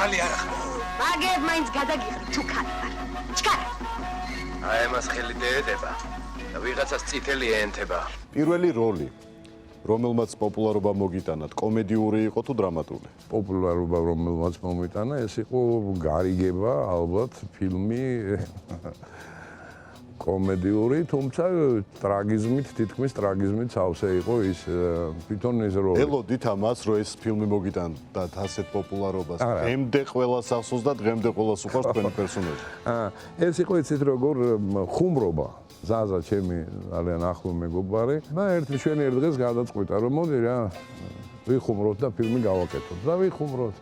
მაღალი არ ახლა. მაგებ მაინც გადაგიხრი თუ ქალხარ. ჩქარა. აი მას ხელი დაედება და ვიღაცას წითელი ეენთება. პირველი როლი რომელმაც პოპულარობა მოგიტანა, კომედიური იყო თუ დრამატული? პოპულარობა რომელმაც მომიტანა, ეს იყო გარიგება, ალბათ, ფილმი კომედიური, თუმცა ტრაგიზმით, თითქმის ტრაგიზმით სავსე იყო ის თვითონ ეს როლი. ელოდით ამას, რომ ეს ფილმი მოგიტანდა ასეთ პოპულარობას. დღემდე ყველას ახსოვს და დღემდე ყველას უყვარს თქვენი პერსონაჟი. ეს იყო იცით როგორ ხუმრობა. ზაზა ჩემი ძალიან ახლო მეგობარი და ჩვენი ერთ დღეს გადაწყვიტა რომ მოდი რა ვიხუმროთ და ფილმი გავაკეთოთ და ვიხუმროთ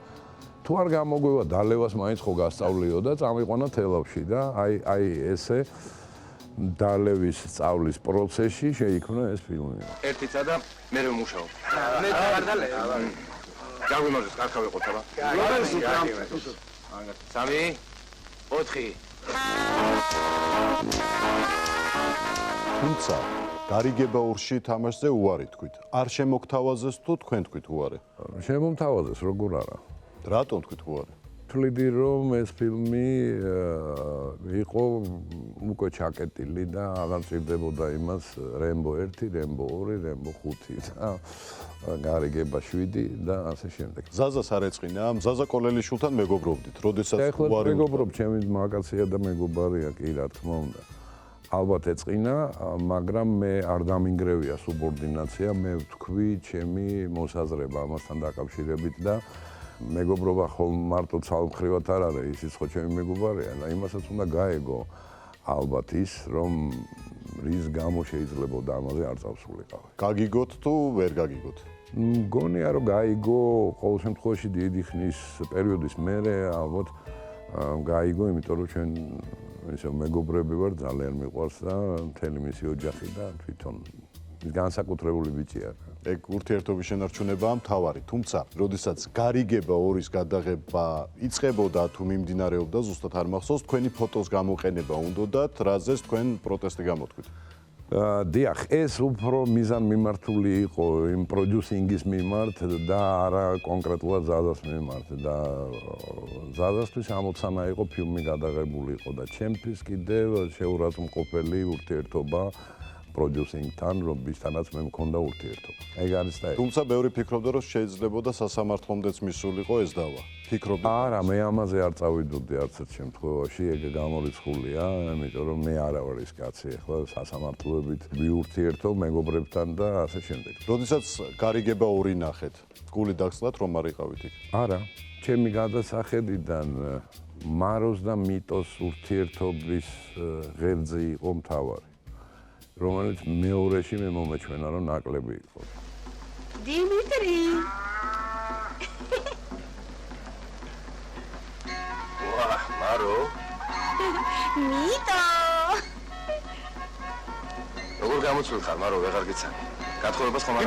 თუ არ გამოგვევა დალევას მაინც ხო გასწავლიო და წამიყვანა თელავში და აი ესე დალევის სწავლის პროცესში შეიქმნა ეს ფილმი. ერთი ცა და მე ვმუშაობ. მე არ დალევ. გაგვიმარჯოს, კარგავ ვიყოთ აბა. სამი, 4 თუმცა გარიგება ორში თამაშზე უარი თქვით. არ შემოგთავაზეს თუ თქვენ თქვით უარი? შემომთავაზეს, როგორ არა. რატომ თქვით უარი? თვლიდი რომ ეს ფილმი იყო უკვე ჩაკეტილი და აღარ ჭირდებოდა იმას რემბო 1, რემბო 2, რემბო 5 და გარიგება 7 და ასე შემდეგ. ზაზას არ ეწყინა? ზაზა კოლელიშვილთან მეგობრობდით, როდესაც უარი მეგობრობ, ჩემი მაკაცია და მეგობარია კი რა თქმა უნდა. ალბათ ეწყინა, მაგრამ მე არ დამინგრევია სუბორდინაცია, მე ვთქვი ჩემი მოსაზრება ამასთან დაკავშირებით და მეგობრობა ხომ მარტო ცალმხრივად არ არის, ისიც ხო ჩემი მეგობარია და იმასაც უნდა გაეგო ალბათ ის, რომ რის გამო შეიძლებოდა ამაზე არ წავსულიყავი. გაგიგოთ თუ ვერ გაგიგოთ? მგონია რომ გაიგო, ყოველ შემთხვევაში დიდი ხნის პერიოდის მერე ალბათ გაიგო, იმიტომ რომ ჩვენ ისე მეგობრები ვარ, ძალიან მიყვარს და მთელი მისი ოჯახი და თვითონ განსაკუთრებული ბიჭია. ეგ ურთიერთობის შენარჩუნებაა მთავარი, თუმცა, როდესაც გარიგება ორის გადაღება იწყებოდა თუ მიმდინარეობდა, ზუსტად არ მახსოვს, თქვენი ფოტოს გამოყენება უნდოდათ, რაზეც თქვენ პროტესტი გამოთქვით. დიახ, ეს უფრო მიზანმიმართული იყო იმ პროდიუსინგის მიმართ და არა კონკრეტულად ზაზას მიმართ და ზაზასთვის ამოცანა იყო ფილმი გადაღებული იყო და ჩემთვის კიდევ შეურაცხმყოფელი ურთიერთობა პროდიუსინგთან, რომლისთანაც მე მქონდა ურთიერთობა. ეგ არის და თუმცა ბევრი ფიქრობდა, რომ შეიძლებოდა სასამართლომდეც მისულიყო ეს დავა. ფიქრობდი? არა, მე ამაზე არ წავიდოდი არც ერთ შემთხვევაში, ეგ გამორიცხულია, იმიტომ რომ მე არა ვარ ის კაცი, ახლა სასამართლოებით ვიურთიერთობ მეგობრებთან და ასე შემდეგ. როდესაც გარიგება 2 ნახეთ, გული დაგსლათ რომ არ იყავით იქ? არა, ჩემი გადასახედიდან მაროს და მიტოს ურთიერთობის ღერძი იყო მთავარი. რომელიც მეორეში მე მომეჩვენა რომ ნაკლები იყო. დიმიტრი. ვა, მარო. მიტო. როგორ გამოცვლ ხარ, მარო, ვეღარ გიცანი. გათხოვებას ხომ არ